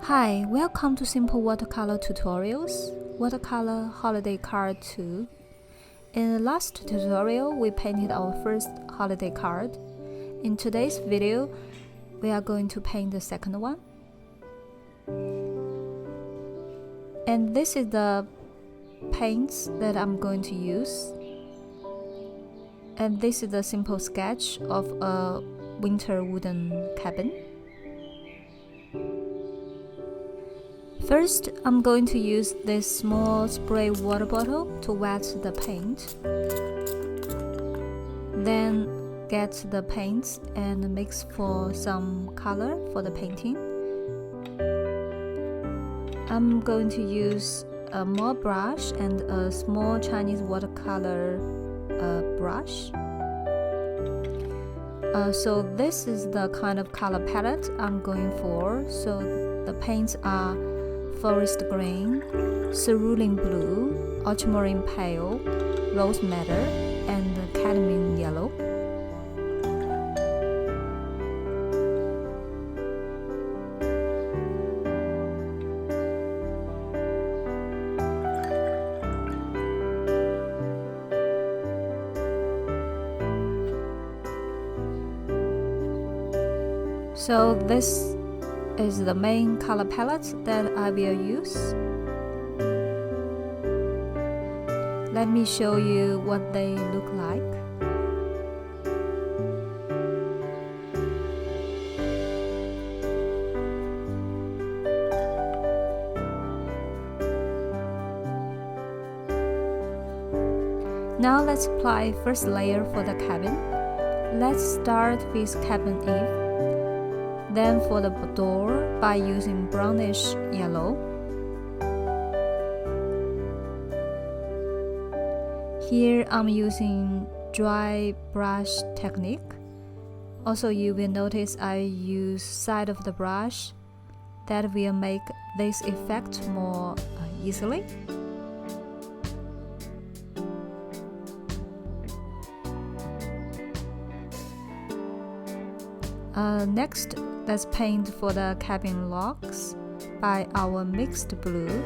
Hi, welcome to Simple Watercolor Tutorials, Watercolor Holiday Card 2. In the last tutorial, we painted our first holiday card. In today's video, we are going to paint the second one. And this is the paints that I'm going to use. And this is the simple sketch of a winter wooden cabin. First, I'm going to use this small spray water bottle to wet the paint. Then get the paints and mix for some color for the painting. I'm going to use a more brush and a small Chinese watercolor brush. So this is the kind of color palette I'm going for. So the paints are forest green, cerulean blue, ultramarine pale, rose madder, and cadmium yellow. So this is the main color palette that I will use. Let me show you what they look like. Now let's apply first layer for the cabin. Let's start with cabin Eve. Then for the door by using brownish yellow. Here I'm using dry brush technique. Also you will notice I use side of the brush. That will make this effect more easily. Next, let's paint for the cabin logs by our mixed blue,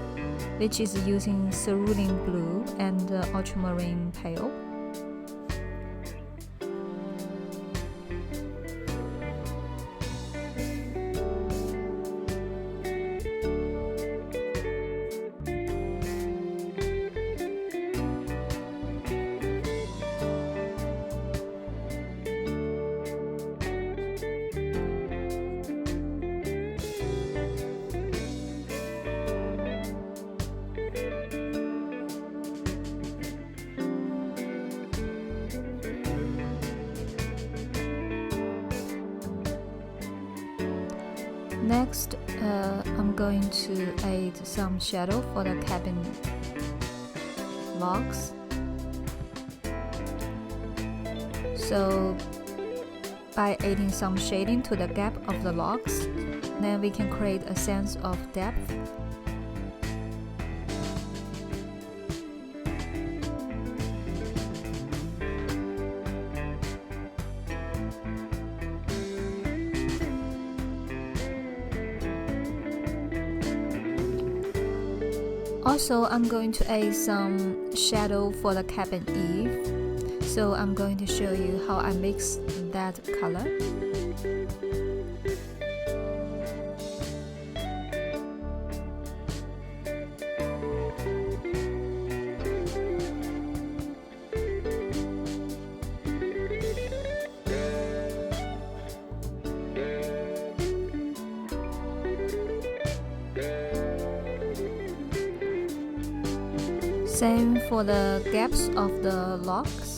which is using cerulean blue and ultramarine pale. Next, I'm going to add some shadow for the cabin logs. So by adding some shading to the gap of the logs, then we can create a sense of depth. Also, I'm going to add some shadow for the cabin Eve. So I'm going to show you how I mix that color. Same for the gaps of the logs.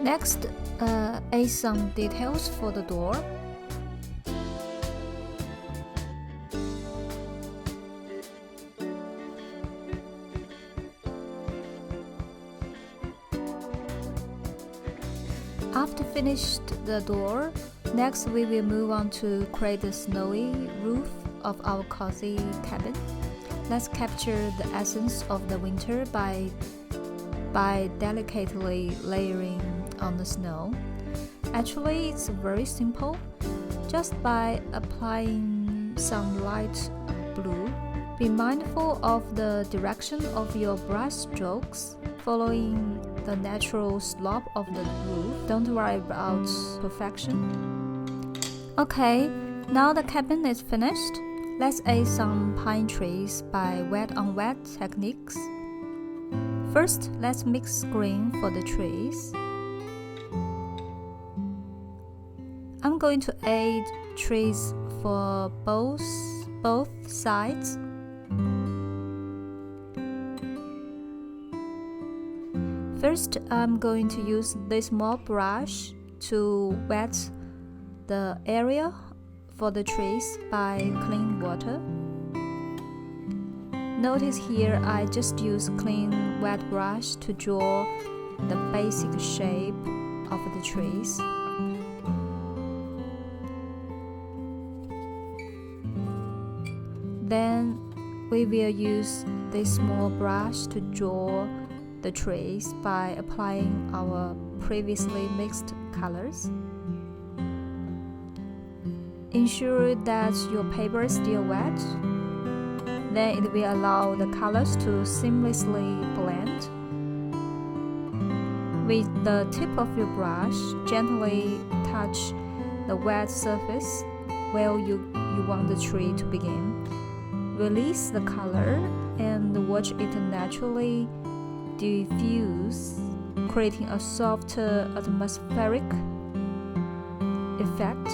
Next, add some details for the door. After finished the door, next we will move on to create the snowy roof of our cozy cabin. Let's capture the essence of the winter by delicately layering on the snow. Actually, it's very simple. Just by applying some light blue, be mindful of the direction of your brush strokes, following the natural slope of the roof. Don't worry about perfection. Okay, now the cabin is finished. Let's add some pine trees by wet on wet techniques. First, let's mix green for the trees. I'm going to add trees for both sides. First, I'm going to use this small brush to wet the area for the trees by clean water. Notice here I just use clean wet brush to draw the basic shape of the trees. Then we will use this small brush to draw the trees by applying our previously mixed colors. Ensure that your paper is still wet. Then it will allow the colors to seamlessly blend. With the tip of your brush, gently touch the wet surface where you want the tree to begin. Release the color and watch it naturally diffuse, creating a soft atmospheric effect.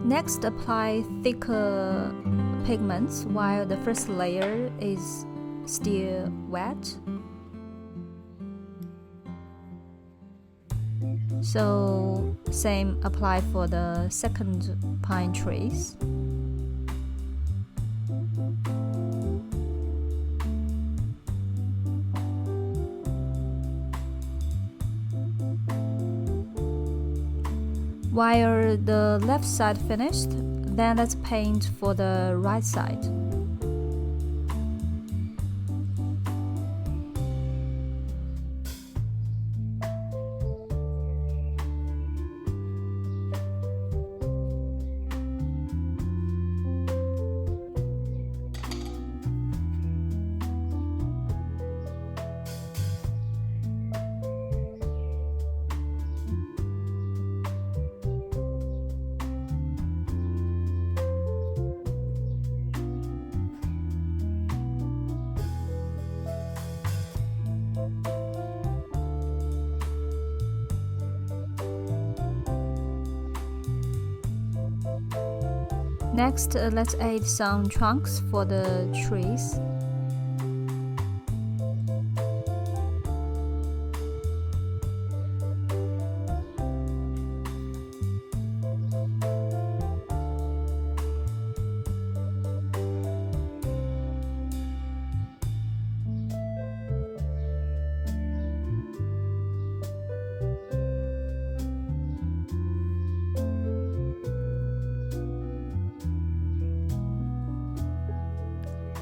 Next, apply thicker pigments while the first layer is still wet. So, same apply for the second pine trees. While the left side finished, then let's paint for the right side. Next, let's add some trunks for the trees.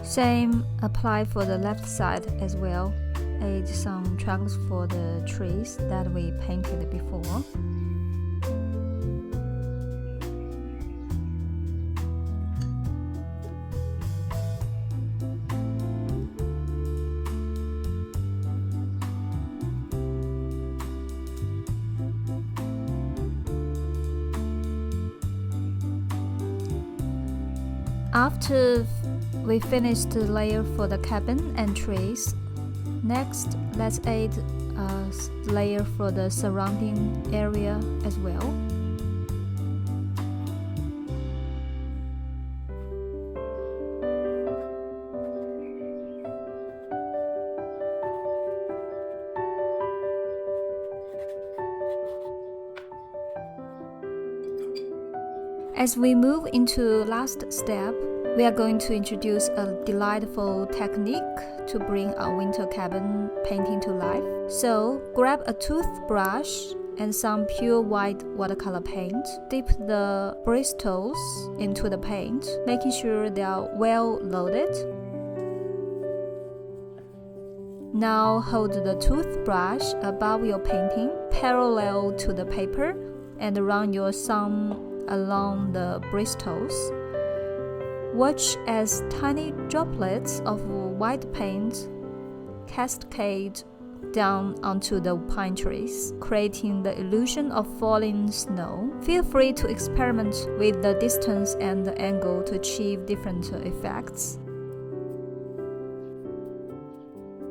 Same apply for the left side as well. Add some trunks for the trees that we painted before. After we finished the layer for the cabin and trees, next let's add a layer for the surrounding area as well. As we move into last step, we are going to introduce a delightful technique to our winter cabin painting to life. So, grab a toothbrush and some pure white watercolor paint. Dip the bristles into the paint, making sure they are well loaded. Now hold the toothbrush above your painting, parallel to the paper, and run your thumb along the bristles. Watch as tiny droplets of white paint cascade down onto the pine trees, creating the illusion of falling snow. Feel free to experiment with the distance and the angle to achieve different effects.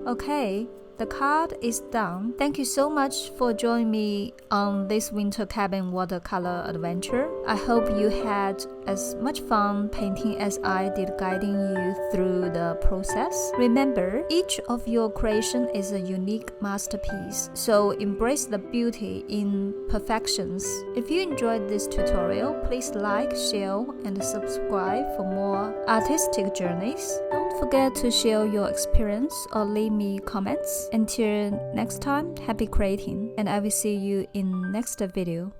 Okay, the card is done. Thank you so much for joining me on this winter cabin watercolor adventure. I hope you had as much fun painting as I did guiding you through the process. Remember, each of your creation is a unique masterpiece, so embrace the beauty in imperfections. If you enjoyed this tutorial, please like, share, and subscribe for more artistic journeys. Don't forget to share your experience or leave me comments. Until next time, happy creating, and I will see you in next video.